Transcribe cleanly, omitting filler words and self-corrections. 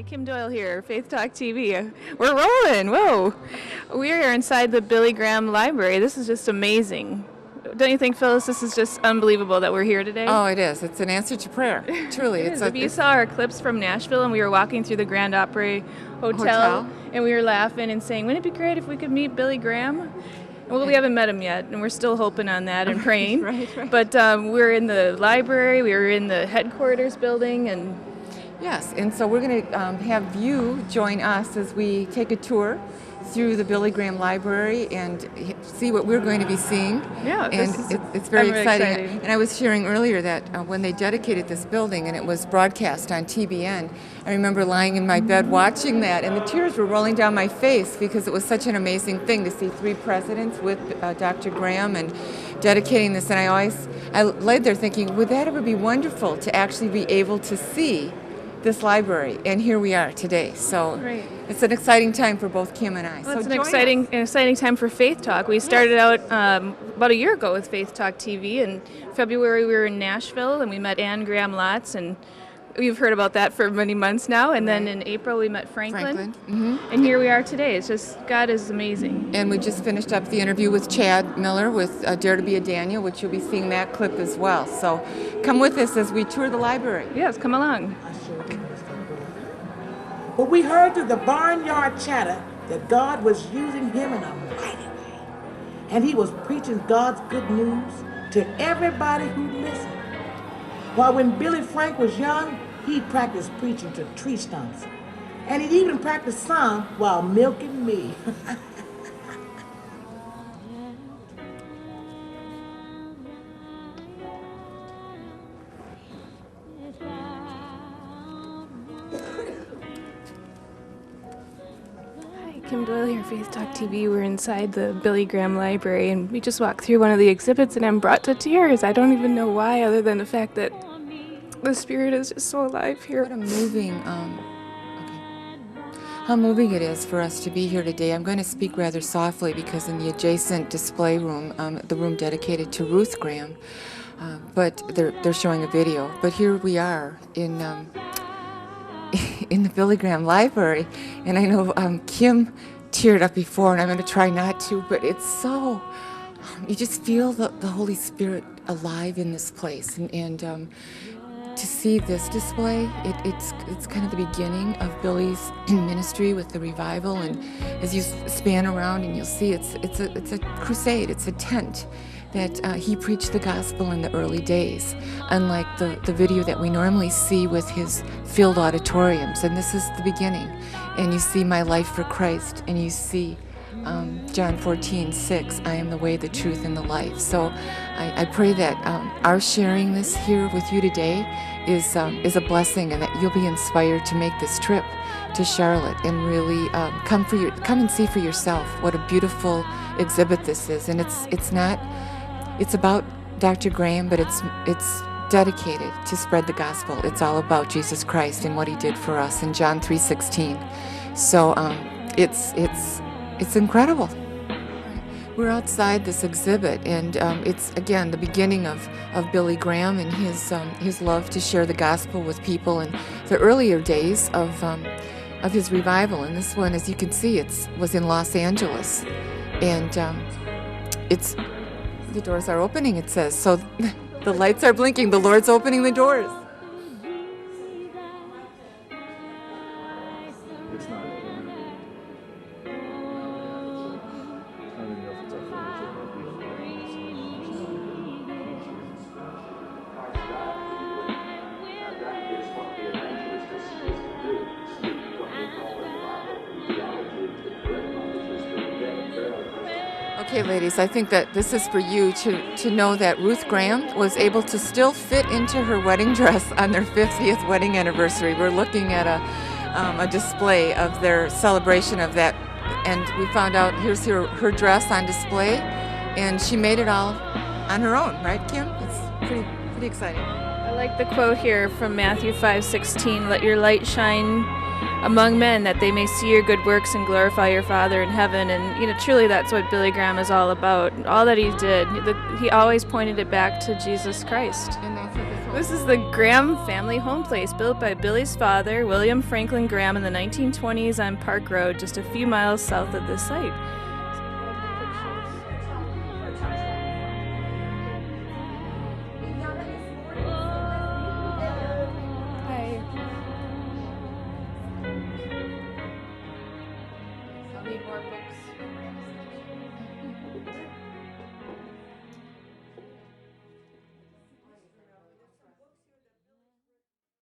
Kim Doyle here, Faith Talk TV. We're rolling, whoa. We are inside the Billy Graham Library. This is just amazing. Don't you think, Phyllis, this is just unbelievable that we're here today? Oh, it is. It's an answer to prayer. Truly. If you saw our clips from Nashville and we were walking through the Grand Opry Hotel and we were laughing and saying, wouldn't it be great if we could meet Billy Graham? Well, we haven't met him yet, and we're still hoping on that and praying. Right. But we're in the library, we were in the headquarters building, and yes, and so we're going to have you join us as we take a tour through the Billy Graham Library and see what we're going to be seeing. Yeah, and it's very exciting. Excited. And I was sharing earlier that when they dedicated this building and it was broadcast on TBN, I remember lying in my bed watching that, and the tears were rolling down my face because it was such an amazing thing to see three presidents with Dr. Graham and dedicating this. And I laid there thinking, would that ever be wonderful to actually be able to see this library? And here we are today. So it's an exciting time for both Kim and I. Well, so it's an exciting time for Faith Talk. We started out about a year ago with Faith Talk TV. In February, we were in Nashville, and we met Ann Graham Lotz, and we've heard about that for many months now. And then in April, we met Franklin. Mm-hmm. And here we are today. It's just, God is amazing. And we just finished up the interview with Chad Miller with Dare to be a Daniel, which you'll be seeing that clip as well. So come with us as we tour the library. Yes, come along. But we heard through the barnyard chatter that God was using him in a mighty way. And he was preaching God's good news to everybody who listened. While when Billy Frank was young, he practiced preaching to tree stumps. And he'd even practiced some while milking me. Kim Doyle here, Faith Talk TV. We're inside the Billy Graham Library, and we just walked through one of the exhibits, and I'm brought to tears. I don't even know why, other than the fact that the Spirit is just so alive here. What a moving, how moving it is for us to be here today. I'm going to speak rather softly because in the adjacent display room, the room dedicated to Ruth Graham, but they're showing a video. But here we are in the Billy Graham Library, and I know Kim teared up before, and I'm going to try not to, but it's so, you just feel the Holy Spirit alive in this place, and to see this display, it's kind of the beginning of Billy's ministry with the revival, and as you span around and you'll see it's a crusade, it's a tent that he preached the gospel in the early days, unlike the video that we normally see with his filled auditoriums. And this is the beginning. And you see my life for Christ, and you see John 14:6, I am the way, the truth, and the life. So I pray that our sharing this here with you today is a blessing, and that you'll be inspired to make this trip to Charlotte and really come and see for yourself what a beautiful exhibit this is. And it's about Dr. Graham, but it's dedicated to spread the gospel. It's all about Jesus Christ and what he did for us in John 3:16. So it's incredible. We're outside this exhibit, and it's again the beginning of Billy Graham and his love to share the gospel with people in the earlier days of his revival. And this one, as you can see, was in Los Angeles, and the doors are opening, it says. So the lights are blinking. The Lord's opening the doors. Okay, ladies, I think that this is for you to know that Ruth Graham was able to still fit into her wedding dress on their 50th wedding anniversary. We're looking at a display of their celebration of that, and we found out here's her dress on display, and she made it all on her own, right, Kim? It's pretty exciting. I like the quote here from Matthew 5:16, let your light shine among men, that they may see your good works and glorify your Father in heaven. And truly that's what Billy Graham is all about. All that he did, he always pointed it back to Jesus Christ. And that's what this whole This is the Graham family home place, built by Billy's father, William Franklin Graham, in the 1920s on Park Road, just a few miles south of this site.